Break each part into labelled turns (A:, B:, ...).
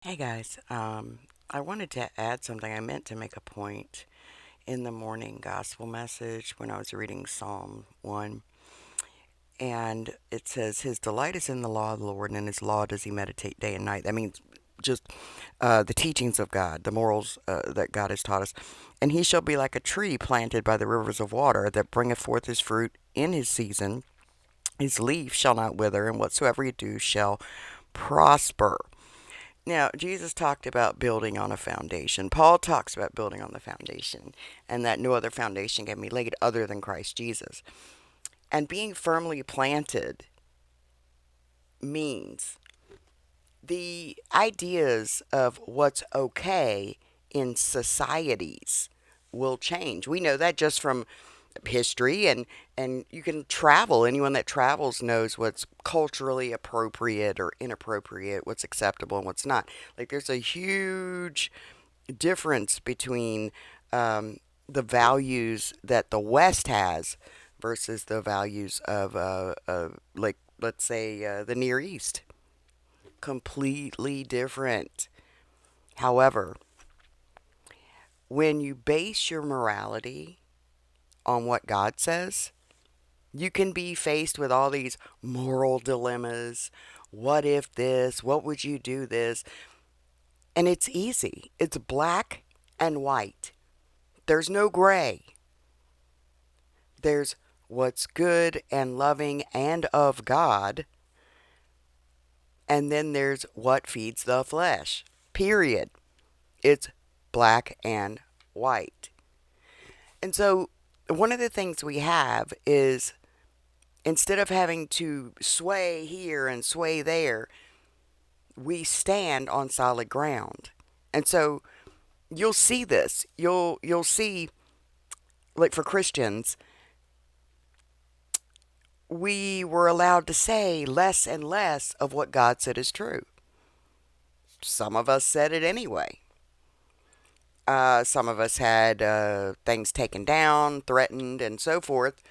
A: Hey guys, I wanted to add something. I meant to make a point in the morning gospel message when I was reading Psalm 1. And it says, His delight is in the law of the Lord, and in His law does He meditate day and night. That means just the teachings of God, the morals that God has taught us. And He shall be like a tree planted by the rivers of water that bringeth forth his fruit in his season. His leaf shall not wither, and whatsoever he do shall prosper. Now, Jesus talked about building on a foundation. Paul talks about building on the foundation and that no other foundation can be laid other than Christ Jesus. And being firmly planted means the ideas of what's okay in societies will change. We know that just from history and you can travel. Anyone that travels knows what's culturally appropriate or inappropriate, what's acceptable and what's not. Like there's a huge difference between the values that the West has versus the values of like let's say the Near East. Completely different. However, when you base your morality on what God says, you can be faced with all these moral dilemmas. What if this? What would you do this? And it's easy. It's black and white. There's no gray. There's what's good and loving and of God. And then there's what feeds the flesh. Period. It's black and white. And so one of the things we have is instead of having to sway here and sway there, we stand on solid ground. And so you'll see this. You'll see like for Christians, we were allowed to say less and less of what God said is true. Some of us said it anyway. Some of us had things taken down, threatened, and so forth,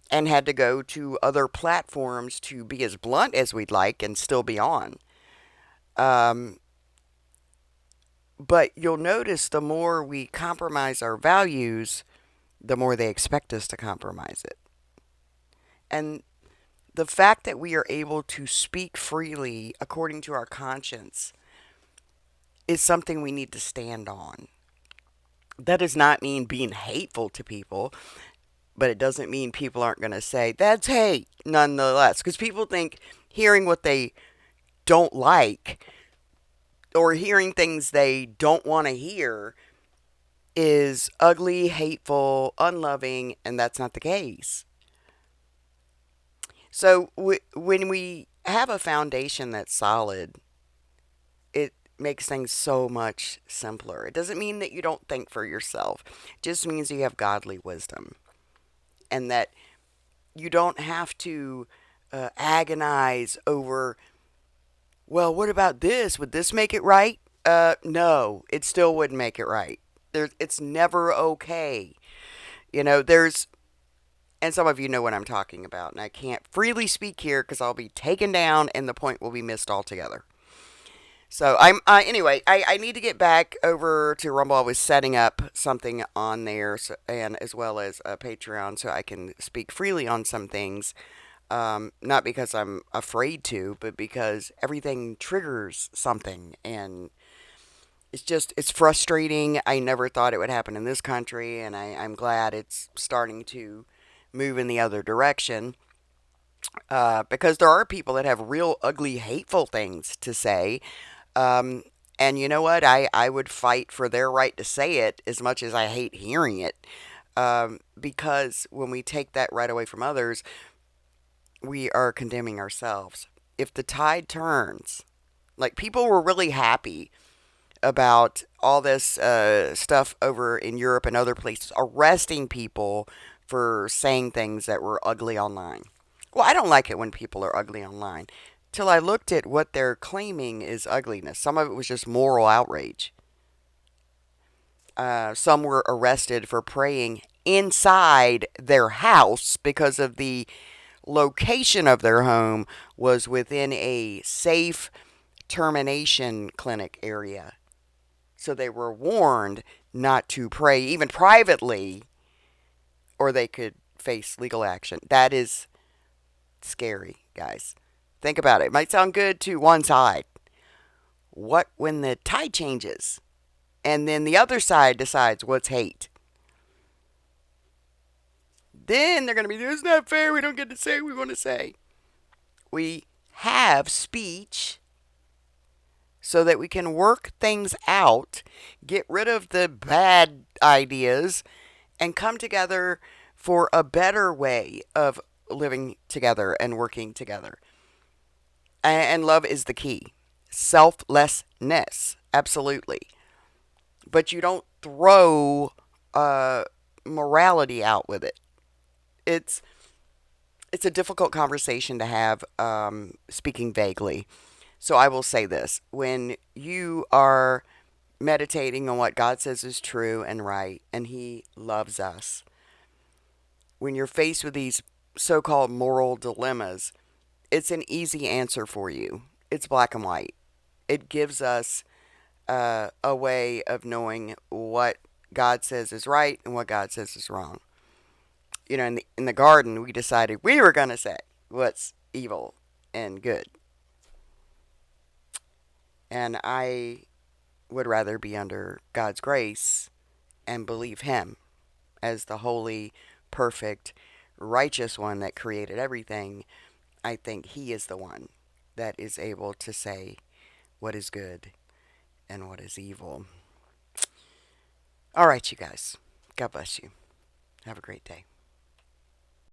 A: and had to go to other platforms to be as blunt as we'd like and still be on. Um, but you'll notice the more we compromise our values, the more they expect us to compromise it. And the fact that we are able to speak freely according to our conscience is something we need to stand on. That does not mean being hateful to people, but it doesn't mean people aren't going to say, that's hate, nonetheless. Because people think hearing what they don't like or hearing things they don't want to hear is ugly, hateful, unloving, and that's not the case. So when we have a foundation that's solid, it makes things so much simpler. It doesn't mean that you don't think for yourself. It just means you have godly wisdom and that you don't have to agonize over, well, what about this? Would this make it right? No, it still wouldn't make it right. It's never okay. There's, and some of you know what I'm talking about, and I can't freely speak here because I'll be taken down and the point will be missed altogether. So anyway. I need to get back over to Rumble. I was setting up something on there, and as well as a Patreon, so I can speak freely on some things. Not because I'm afraid to, but because everything triggers something, and it's frustrating. I never thought it would happen in this country, and I'm glad it's starting to move in the other direction. Because there are people that have real ugly, hateful things to say. Um, and you know what? I would fight for their right to say it as much as I hate hearing it. Because when we take that right away from others, we are condemning ourselves. If the tide turns, like people were really happy about all this stuff over in Europe and other places, arresting people for saying things that were ugly online. Well, I don't like it when people are ugly online. Till I looked at what they're claiming is ugliness. Some of it was just moral outrage. Some were arrested for praying inside their house because of the location of their home was within a safe termination clinic area. So they were warned not to pray, even privately, or they could face legal action. That is scary, guys. Think about it. It might sound good to one side. What when the tide changes and then the other side decides what's hate? Then they're going to be, it's not fair. We don't get to say what we want to say. We have speech so that we can work things out, get rid of the bad ideas, and come together for a better way of living together and working together. And love is the key. Selflessness, absolutely. But you don't throw morality out with it. It's it's a difficult conversation to have, speaking vaguely. So I will say this: when you are meditating on what God says is true and right, and He loves us, when you're faced with these so-called moral dilemmas, it's an easy answer for you. It's black and white. It gives us a way of knowing what God says is right and what God says is wrong. In the garden, we decided we were going to say what's evil and good. And I would rather be under God's grace and believe Him as the holy, perfect, righteous one that created everything. I think He is the one that is able to say what is good and what is evil. All right, you guys. God bless you. Have a great day.